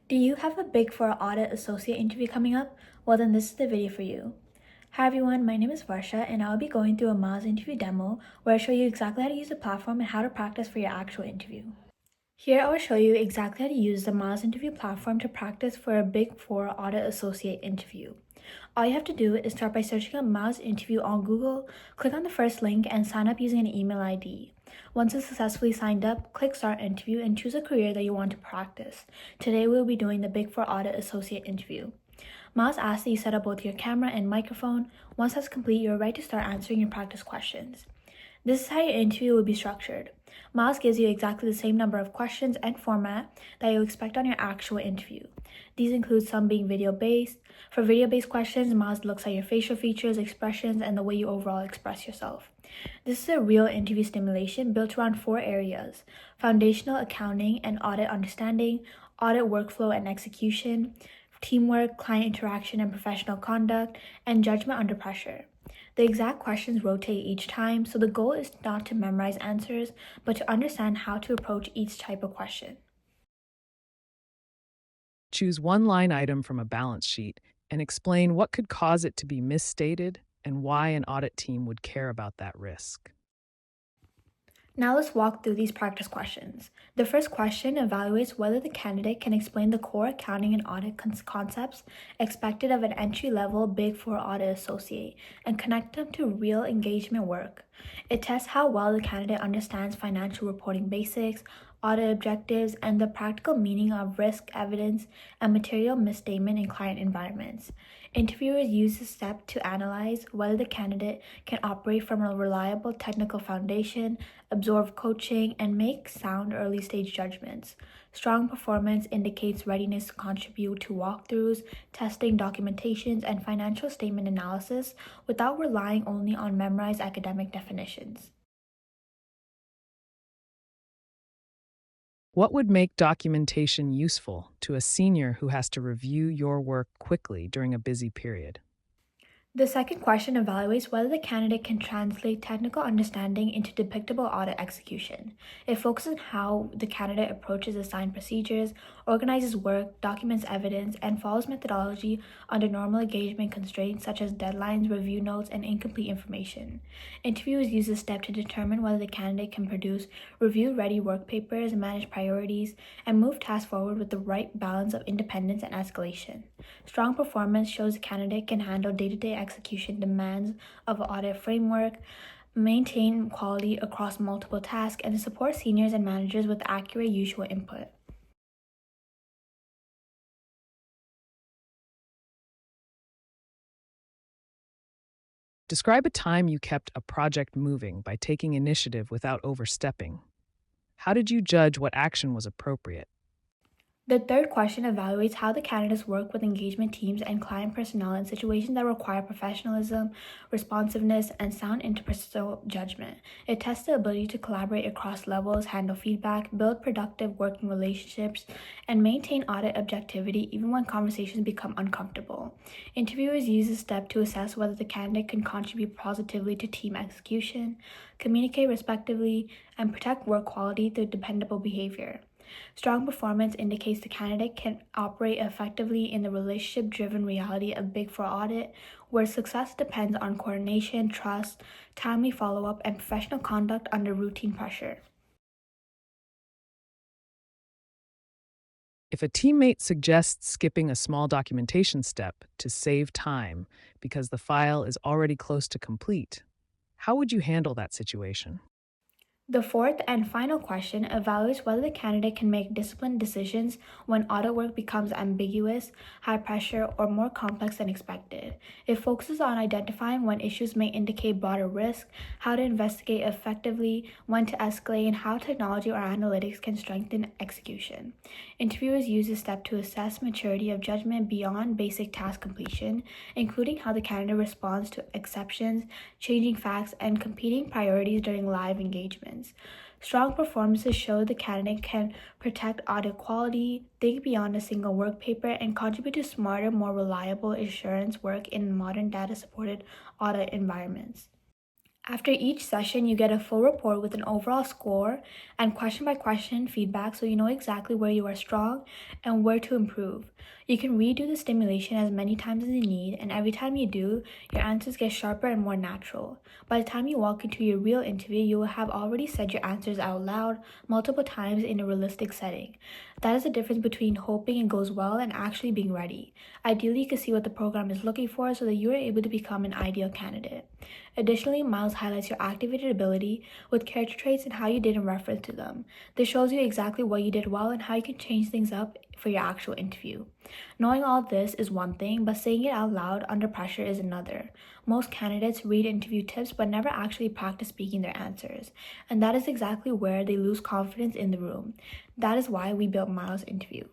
Do you have a Big Four Audit Associate interview coming up? Well, then this is the video for you. Hi everyone, my name is Varsha and I'll be going through a MYLS interview demo where I show you exactly how to use the platform and how to practice for your actual interview. Here I will show you exactly how to use the MYLS interview platform to practice for a Big Four Audit Associate interview. All you have to do is start by searching up MYLS interview on Google, click on the first link, and sign up using an email ID. Once you're successfully signed up, click Start Interview and choose a career that you want to practice. Today we'll be doing the Big Four Audit Associate interview. MYLS asks that you set up both your camera and microphone. Once that's complete, you're ready to start answering your practice questions. This is how your interview will be structured. MYLS gives you exactly the same number of questions and format that you expect on your actual interview. These include some being video-based. For video-based questions, MYLS looks at your facial features, expressions, and the way you overall express yourself. This is a real interview simulation built around 4 areas: foundational accounting and audit understanding, audit workflow and execution, teamwork, client interaction and professional conduct, and judgment under pressure. The exact questions rotate each time, so the goal is not to memorize answers, but to understand how to approach each type of question. Choose one line item from a balance sheet and explain what could cause it to be misstated and why an audit team would care about that risk. Now let's walk through these practice questions. The first question evaluates whether the candidate can explain the core accounting and audit concepts expected of an entry-level Big Four audit associate and connect them to real engagement work. It tests how well the candidate understands financial reporting basics, audit objectives, and the practical meaning of risk evidence and material misstatement in client environments. Interviewers use this step to analyze whether the candidate can operate from a reliable technical foundation, absorb coaching, and make sound early-stage judgments. Strong performance indicates readiness to contribute to walkthroughs, testing, documentations, and financial statement analysis without relying only on memorized academic definitions. What would make documentation useful to a senior who has to review your work quickly during a busy period? The second question evaluates whether the candidate can translate technical understanding into depictable audit execution. It focuses on how the candidate approaches assigned procedures, organizes work, documents evidence, and follows methodology under normal engagement constraints such as deadlines, review notes, and incomplete information. Interviewers use this step to determine whether the candidate can produce review-ready work papers, manage priorities, and move tasks forward with the right balance of independence and escalation. Strong performance shows the candidate can handle day-to-day execution demands of an audit framework, maintain quality across multiple tasks, and support seniors and managers with accurate usual input. Describe a time you kept a project moving by taking initiative without overstepping. How did you judge what action was appropriate? The third question evaluates how the candidates work with engagement teams and client personnel in situations that require professionalism, responsiveness, and sound interpersonal judgment. It tests the ability to collaborate across levels, handle feedback, build productive working relationships, and maintain audit objectivity even when conversations become uncomfortable. Interviewers use this step to assess whether the candidate can contribute positively to team execution, communicate respectively, and protect work quality through dependable behavior. Strong performance indicates the candidate can operate effectively in the relationship-driven reality of Big Four audit, where success depends on coordination, trust, timely follow-up, and professional conduct under routine pressure. If a teammate suggests skipping a small documentation step to save time because the file is already close to complete, how would you handle that situation? The fourth and final question evaluates whether the candidate can make disciplined decisions when audit work becomes ambiguous, high pressure, or more complex than expected. It focuses on identifying when issues may indicate broader risk, how to investigate effectively, when to escalate, and how technology or analytics can strengthen execution. Interviewers use this step to assess maturity of judgment beyond basic task completion, including how the candidate responds to exceptions, changing facts, and competing priorities during live engagement. Strong performances show the candidate can protect audit quality, think beyond a single work paper, and contribute to smarter, more reliable assurance work in modern data-supported audit environments. After each session, you get a full report with an overall score and question by question feedback so you know exactly where you are strong and where to improve. You can redo the stimulation as many times as you need, and every time you do, your answers get sharper and more natural. By the time you walk into your real interview, you will have already said your answers out loud multiple times in a realistic setting. That is the difference between hoping it goes well and actually being ready. Ideally, you can see what the program is looking for so that you are able to become an ideal candidate. Additionally, MYLS highlights your activated ability with character traits and how you did in reference to them. This shows you exactly what you did well and how you can change things up for your actual interview. Knowing all this is one thing, but saying it out loud under pressure is another. Most candidates read interview tips but never actually practice speaking their answers, and that is exactly where they lose confidence in the room. That is why we built MYLS Interview.